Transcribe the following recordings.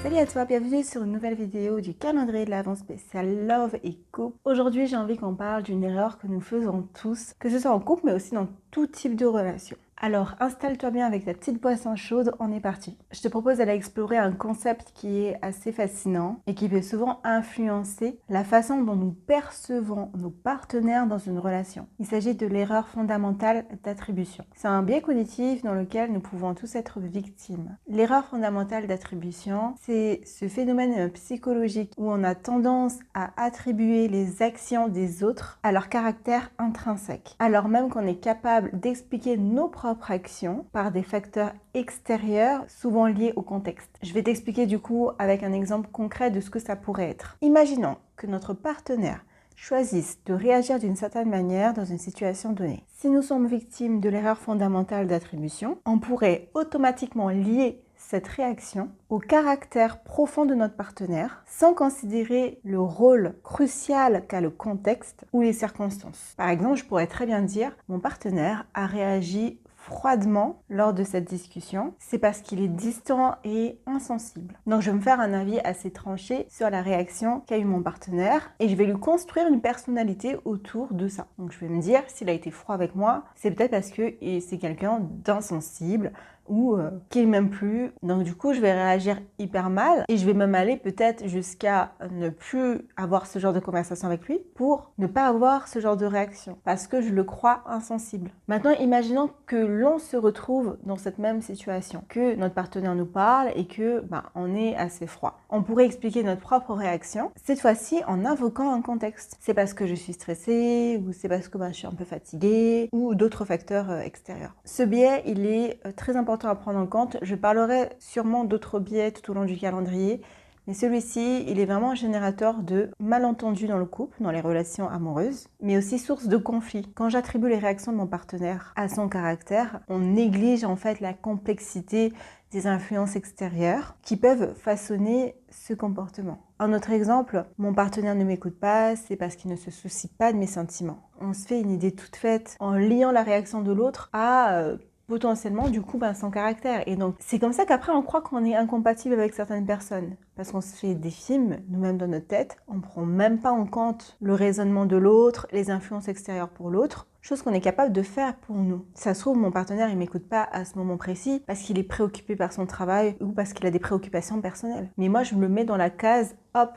Salut à toi, bienvenue sur une nouvelle vidéo du calendrier de l'Avent spécial Love et Couple. Aujourd'hui, j'ai envie qu'on parle d'une erreur que nous faisons tous, que ce soit en couple mais aussi dans tout type de relation. Alors, installe-toi bien avec ta petite boisson chaude, on est parti. Je te propose d'aller explorer un concept qui est assez fascinant et qui peut souvent influencer la façon dont nous percevons nos partenaires dans une relation. Il s'agit de l'erreur fondamentale d'attribution. C'est un biais cognitif dans lequel nous pouvons tous être victimes. L'erreur fondamentale d'attribution, c'est ce phénomène psychologique où on a tendance à attribuer les actions des autres à leur caractère intrinsèque, alors même qu'on est capable d'expliquer nos propres actions par des facteurs extérieurs, souvent liés au contexte. Je vais t'expliquer du coup avec un exemple concret de ce que ça pourrait être. Imaginons que notre partenaire choisisse de réagir d'une certaine manière dans une situation donnée. Si nous sommes victimes de l'erreur fondamentale d'attribution, on pourrait automatiquement lier cette réaction au caractère profond de notre partenaire sans considérer le rôle crucial qu'a le contexte ou les circonstances. Par exemple, je pourrais très bien dire « Mon partenaire a réagi froidement lors de cette discussion, c'est parce qu'il est distant et insensible. » Donc je vais me faire un avis assez tranché sur la réaction qu'a eu mon partenaire et je vais lui construire une personnalité autour de ça. Donc je vais me dire, s'il a été froid avec moi, c'est peut-être parce que c'est quelqu'un d'insensible ou qu'il m'aime plus. Donc du coup, je vais réagir hyper mal et je vais même aller peut-être jusqu'à ne plus avoir ce genre de conversation avec lui pour ne pas avoir ce genre de réaction parce que je le crois insensible. Maintenant, imaginons que l'on se retrouve dans cette même situation, que notre partenaire nous parle et que on est assez froid. On pourrait expliquer notre propre réaction, cette fois-ci en invoquant un contexte. C'est parce que je suis stressée ou c'est parce que je suis un peu fatiguée ou d'autres facteurs extérieurs. Ce biais, il est très important à prendre en compte. Je parlerai sûrement d'autres biais tout au long du calendrier, mais celui-ci, il est vraiment générateur de malentendus dans le couple, dans les relations amoureuses, mais aussi source de conflits. Quand j'attribue les réactions de mon partenaire à son caractère, on néglige en fait la complexité des influences extérieures qui peuvent façonner ce comportement. Un autre exemple, mon partenaire ne m'écoute pas, c'est parce qu'il ne se soucie pas de mes sentiments. On se fait une idée toute faite en liant la réaction de l'autre à potentiellement du coup son caractère, et donc c'est comme ça qu'après on croit qu'on est incompatible avec certaines personnes parce qu'on se fait des films nous-mêmes dans notre tête, on prend même pas en compte le raisonnement de l'autre, les influences extérieures pour l'autre, chose qu'on est capable de faire pour nous. Ça se trouve, mon partenaire il m'écoute pas à ce moment précis parce qu'il est préoccupé par son travail ou parce qu'il a des préoccupations personnelles, mais moi je me mets dans la case hop,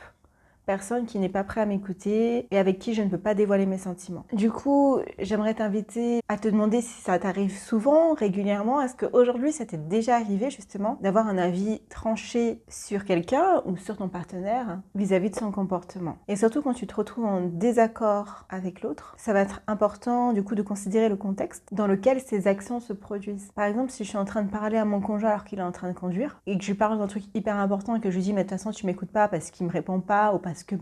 personne qui n'est pas prêt à m'écouter et avec qui je ne peux pas dévoiler mes sentiments. Du coup, j'aimerais t'inviter à te demander si ça t'arrive souvent, régulièrement. Est-ce qu'aujourd'hui, ça t'est déjà arrivé justement d'avoir un avis tranché sur quelqu'un ou sur ton partenaire vis-à-vis de son comportement? Et surtout quand tu te retrouves en désaccord avec l'autre, ça va être important du coup de considérer le contexte dans lequel ces actions se produisent. Par exemple, si je suis en train de parler à mon conjoint alors qu'il est en train de conduire et que je lui parle d'un truc hyper important et que je lui dis mais de toute façon tu m'écoutes pas parce qu'il me répond pas ou parce que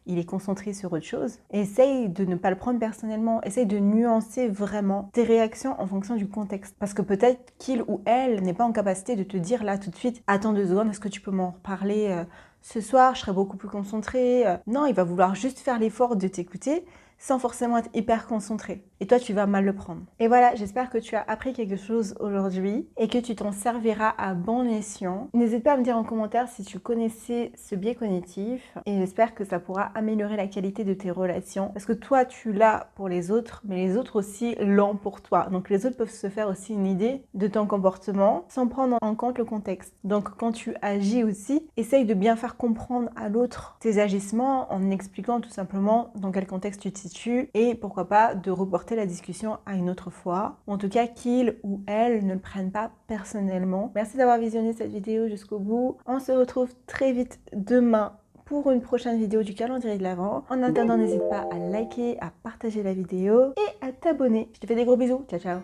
il est concentré sur autre chose. Essaye de ne pas le prendre personnellement, essaye de nuancer vraiment tes réactions en fonction du contexte. Parce que peut-être qu'il ou elle n'est pas en capacité de te dire là tout de suite « Attends 2 secondes, est-ce que tu peux m'en reparler ce soir, je serai beaucoup plus concentrée. » Non, il va vouloir juste faire l'effort de t'écouter sans forcément être hyper concentré. Et toi, tu vas mal le prendre. Et voilà, j'espère que tu as appris quelque chose aujourd'hui et que tu t'en serviras à bon escient. N'hésite pas à me dire en commentaire si tu connaissais ce biais cognitif et j'espère que ça pourra améliorer la qualité de tes relations parce que toi, tu l'as pour les autres, mais les autres aussi l'ont pour toi. Donc les autres peuvent se faire aussi une idée de ton comportement sans prendre en compte le contexte. Donc quand tu agis aussi, essaye de bien faire comprendre à l'autre tes agissements en expliquant tout simplement dans quel contexte tu te situes et pourquoi pas de reporter la discussion à une autre fois, ou en tout cas qu'il ou elle ne le prenne pas personnellement. Merci d'avoir visionné cette vidéo jusqu'au bout. On se retrouve très vite demain pour une prochaine vidéo du calendrier de l'Avent. En attendant, n'hésite pas à liker, à partager la vidéo et à t'abonner. Je te fais des gros bisous. Ciao, ciao.